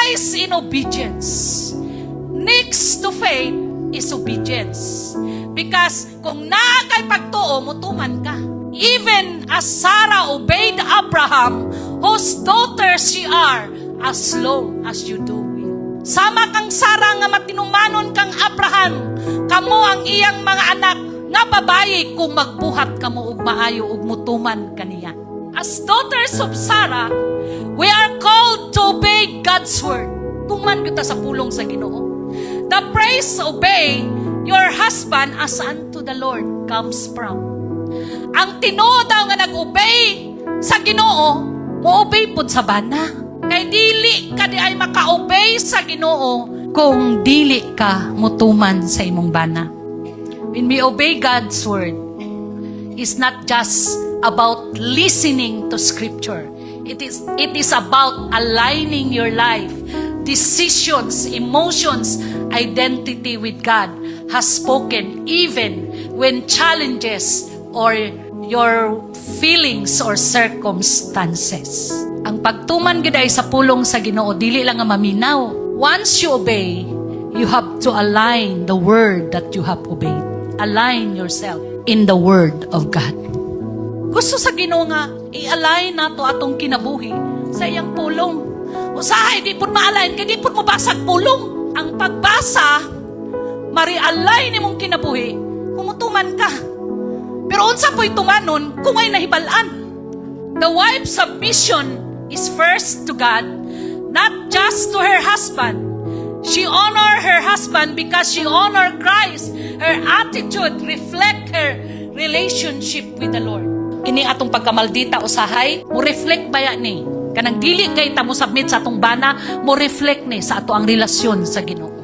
rise in obedience. Next to faith is obedience. Because kung naa kay pagtuo, mutuman ka. Even as Sarah obeyed Abraham, whose daughter she are, as long as you do it. Sama kang Sarah nga matinumanon kang Abraham, kamo ang iyang mga anak nga babayi kung magbuhat kamo og maayo ug mutuman kaniya. As daughters of Sarah, we are called to obey God's word. Tuman kita sa pulong sa Ginoo. The praise obey your husband as unto the Lord comes from. Ang tinuod daw nga nag-obey sa Ginoo, mo-obey pud sa bana. Kay dili ka di ay maka-obey sa Ginoo kung dili ka mutuman sa imong bana. When we obey God's word, it's not just about listening to Scripture. It is about aligning your life, decisions, emotions, identity with God has spoken even when challenges or your feelings or circumstances. Ang pagtuman gid ay sa pulong sa Ginoo dili lang nga maminaw. Once you obey, you have to align the word that you have obeyed. Align yourself in the word of God. Gusto sa Ginoo nga i-align nato atong kinabuhi sa iyang pulong. Usahay di pud ma-align kay di pud mo basag pulong. Ang pagbasa mari-align imong kinabuhi kumutuman ka. Pero unsa po'y tumanon kung ay nahibalan? The wife's submission is first to God, not just to her husband. She honor her husband because she honor Christ. Her attitude reflect her relationship with the Lord. Kini atong pagkamaldita usahay, mo reflect baya ni kanang dili kay ta mo submit sa atong bana, mo reflect ni sa ato ang relasyon sa Ginoo.